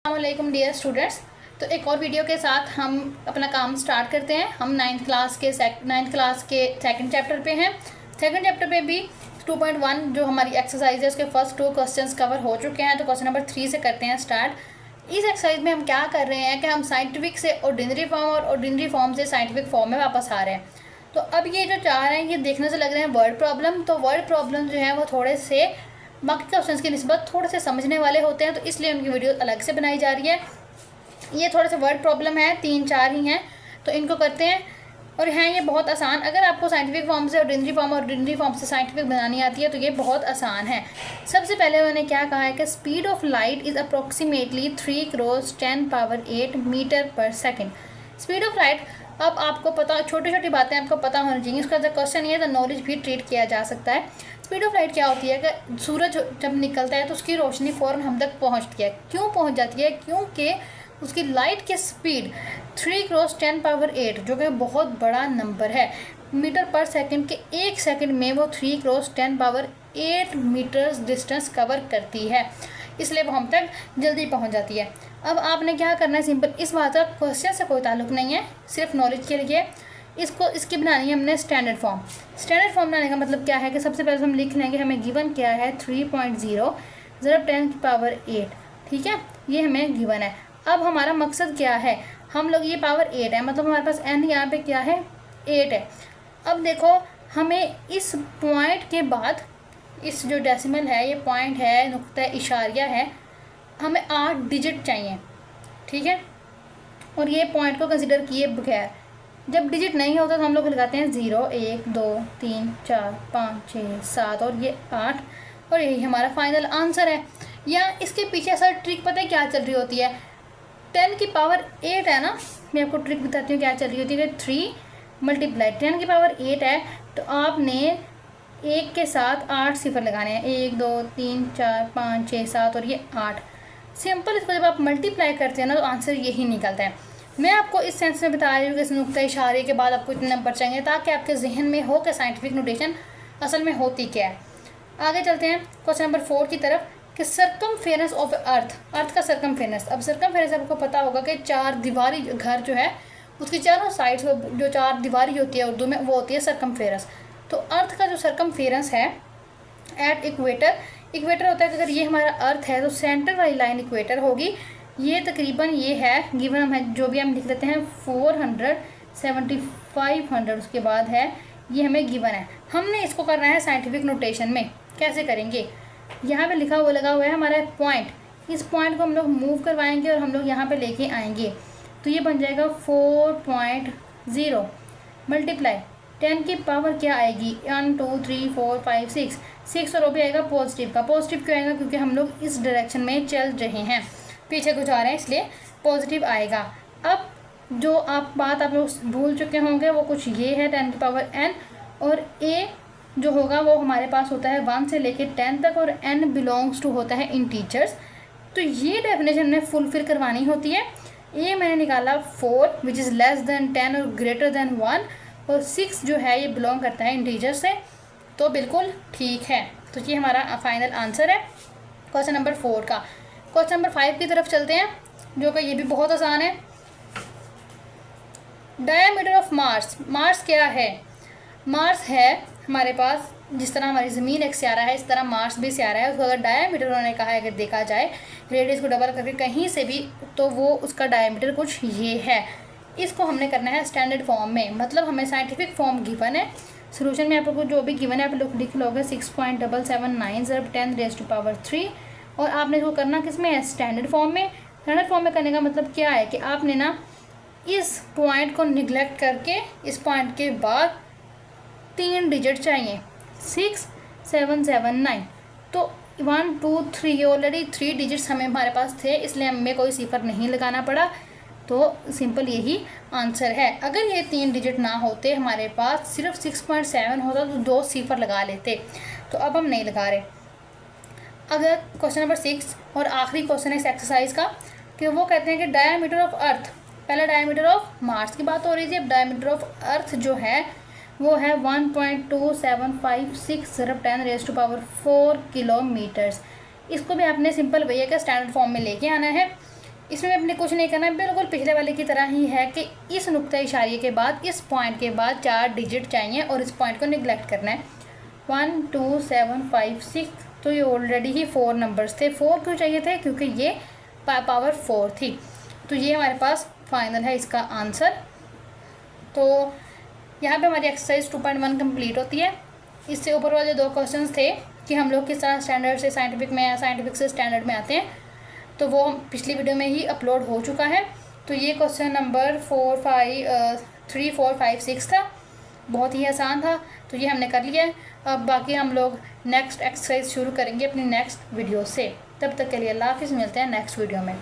अस्सलामुअलैकुम dear students. तो एक और वीडियो के साथ हम अपना काम स्टार्ट करते हैं। हम नाइन्थ क्लास के सेकंड चैप्टर पे हैं। सेकंड चैप्टर पे भी 2.1 जो हमारी एक्सरसाइज है उसके फर्स्ट 2 क्वेश्चंस कवर हो चुके हैं। तो क्वेश्चन नंबर 3 से करते हैं स्टार्ट। इस एक्सरसाइज में हम क्या कर रहे हैं कि हम साइंटिफिक से ऑर्डिनरी फॉर्म और ऑर्डिनरी फॉर्म से साइंटिफिक फॉर्म में वापस आ रहे हैं। तो अब ये जो चार हैं ये देखने से लग रहे हैं वर्ड प्रॉब्लम। तो वर्ड प्रॉब्लम जो है वो थोड़े से बाकी क्वेश्चंस की निस्बत थोड़े से समझने वाले होते हैं, तो इसलिए उनकी वीडियो अलग से बनाई जा रही है। ये थोड़े से वर्ड प्रॉब्लम है, 3-4 ही हैं, तो इनको करते हैं। और हैं ये बहुत आसान। अगर आपको साइंटिफिक फॉर्म से ऑर्डिनरी फॉर्म से साइंटिफिक बनानी आती है तो ये बहुत आसान है। सबसे पहले उन्होंने क्या कहा है कि speed of light is approximately 3 × 10⁸ metre per second. Speed of light, अब आपको पता, छोटी छोटी बातें आपको पता होनी चाहिए। उसका जो क्वेश्चन ये तो नॉलेज भी ट्रीट किया जा सकता है। स्पीड ऑफ लाइट क्या होती है कि सूरज जब निकलता है तो उसकी रोशनी फ़ौरन हम तक पहुंचती है। क्यों पहुंच जाती है? क्योंकि उसकी लाइट की स्पीड 3 × 10⁸ जो कि बहुत बड़ा नंबर है, मीटर पर सेकंड के 1 सेकंड में वो 3 × 10⁸ मीटर्स डिस्टेंस कवर करती है, इसलिए वो हम तक जल्दी पहुंच जाती है। अब आपने क्या करना है, सिंपल, इस बात का क्वेश्चन से कोई ताल्लुक नहीं है, सिर्फ नॉलेज के लिए इसकी बनानी है हमने स्टैंडर्ड फॉर्म। स्टैंडर्ड फॉर्म बनाने का मतलब क्या है कि सबसे पहले हम लिख लेंगे हमें गिवन क्या है 3.0 × 10⁸, ठीक है, ये हमें गिवन है। अब हमारा मकसद क्या है, हम लोग ये पावर 8 है, मतलब हमारे पास n यहाँ पे क्या है 8 है। अब देखो हमें इस पॉइंट के बाद इस जो डेसिमल है, ये पॉइंट है, नुक्ता इशारिया है, हमें 8 डिजिट चाहिए, ठीक है। और ये पॉइंट को कंसिडर किए बगैर, जब डिजिट नहीं होता तो हम लोग लगाते हैं 0 1 2 3 4 5 6 7 और ये 8, और यही हमारा फाइनल आंसर है। या इसके पीछे असल ट्रिक पता है क्या चल रही होती है, 10⁸ है ना, मैं आपको ट्रिक बताती हूँ क्या चल रही होती है। 3 × 10⁸ है, तो आपने 1 के साथ 8 सिफर लगाने हैं, 1 2 3 4 5 6 7 और ये 8। सिंपल, इसको जब आप मल्टीप्लाई करते हैं ना तो आंसर यही निकलता है। मैं आपको इस सेंस में बता रही हूँ कि इस नुक्ता इशारे के बाद आपको इतने नंबर चाहिए ताकि आपके जहन में हो कि साइंटिफिक नोटेशन असल में होती क्या है। आगे चलते हैं क्वेश्चन नंबर 4 की तरफ कि सर्कमफेरेंस ऑफ अर्थ का सर्कमफेरेंस। अब सर्कमफेरेंस आपको पता होगा कि 4 दीवारी घर जो है उसकी चारों साइड्स जो 4 दीवारी होती है उर्दू में, वो होती है सर्कमफेरेंस। तो अर्थ का जो सर्कमफेरेंस है एट इक्वेटर होता है कि अगर ये हमारा अर्थ है तो सेंटर वाली लाइन इक्वेटर होगी। ये तकरीबन ये है गिवन, हम है जो भी हम लिख लेते हैं 400 7500, उसके बाद है ये हमें गिवन है। हमने इसको करना है साइंटिफिक नोटेशन में। कैसे करेंगे, यहाँ पे लिखा हुआ लगा हुआ है हमारा पॉइंट, इस पॉइंट को हम लोग मूव करवाएंगे और हम लोग यहाँ पे लेके आएंगे, तो ये बन जाएगा 4.0 मल्टीप्लाई 10 की पावर क्या आएगी 1 2 3 4 5 6 और वो भी आएगा पॉजिटिव का। पॉजिटिव क्यों आएगा, क्योंकि हम लोग इस डायरेक्शन में चल रहे हैं, पीछे को जा रहे हैं, इसलिए पॉजिटिव आएगा। अब जो बात आप लोग भूल चुके होंगे वो कुछ ये है 10⁻n, और a जो होगा वो हमारे पास होता है 1 से लेके 10 तक, और n बिलोंग्स टू होता है इंटीजर्स। तो ये डेफिनेशन में फुलफिल करवानी होती है। a मैंने निकाला 4 विच इज़ लेस देन 10 और ग्रेटर देन 1, और 6 जो है ये बिलोंग करता है इंटीजर से, तो बिल्कुल ठीक है। तो ये हमारा फाइनल आंसर है क्वेश्चन नंबर 4 का। क्वेश्चन नंबर 5 की तरफ चलते हैं, जो कि ये भी बहुत आसान है। डायमीटर ऑफ मार्स क्या है? मार्स है हमारे पास, जिस तरह हमारी ज़मीन एक स्यारा है इस तरह मार्स भी स्यारा है। उसको अगर डायमीटर उन्होंने कहा है, अगर देखा जाए रेडियस को डबल करके कहीं से भी, तो वो उसका डायमीटर कुछ ये है। इसको हमने करना है स्टैंडर्ड फॉर्म में, मतलब हमें साइंटिफिक फॉर्म गिवन है। सोल्यूशन में आपको जो भी गिवन है आप लोग लिख लोगे 6.779 × 10⁻³ और आपने इसको करना किस में है, स्टैंडर्ड फॉर्म में। स्टैंडर्ड फॉर्म में करने का मतलब क्या है कि आपने ना इस पॉइंट को निगलेक्ट करके इस पॉइंट के बाद 3 डिजिट चाहिए 6 7 7 9, तो 1 2 3 ऑलरेडी 3 डिजिट्स हमारे पास थे, इसलिए हमें कोई सिफर नहीं लगाना पड़ा। तो सिंपल यही आंसर है। अगर ये 3 डिजिट ना होते, हमारे पास सिर्फ 6.7 होता तो 2 सिफर लगा लेते, तो अब हम नहीं लगा रहे। अगर क्वेश्चन नंबर 6 और आखिरी क्वेश्चन है इस एक्सरसाइज का, कि वो कहते हैं कि डायमीटर ऑफ अर्थ, पहले डायमीटर ऑफ मार्स की बात हो रही थी, अब डायमीटर ऑफ अर्थ जो है वो है 1.2756 × 10⁻⁴ किलोमीटर्स। इसको भी आपने सिंपल भैया का स्टैंडर्ड फॉर्म में लेके आना है। इसमें अपने कुछ नहीं करना है, बिल्कुल पिछले वाले की तरह ही है कि इस नुक्ता इशारे के बाद, इस पॉइंट के बाद 4 डिजिट चाहिए और इस पॉइंट को निगलेक्ट करना है। 1 2 7 5 6, तो ये ऑलरेडी ही 4 नंबर्स थे। 4 क्यों चाहिए थे? क्योंकि ये पावर 4 थी। तो ये हमारे पास फाइनल है इसका आंसर। तो यहाँ पे हमारी एक्सरसाइज 2.1 कंप्लीट होती है। इससे ऊपर वाले 2 क्वेश्चंस थे कि हम लोग किस तरह स्टैंडर्ड से साइंटिफिक में या साइंटिफिक से स्टैंडर्ड में आते हैं, तो वो पिछली वीडियो में ही अपलोड हो चुका है। तो ये क्वेश्चन नंबर 3 4 5 6 था, बहुत ही आसान था, तो ये हमने कर लिया है। अब बाकी हम लोग नेक्स्ट एक्सरसाइज शुरू करेंगे अपनी नेक्स्ट वीडियो से। तब तक के लिए अल्लाह हाफिज़, मिलते हैं नेक्स्ट वीडियो में।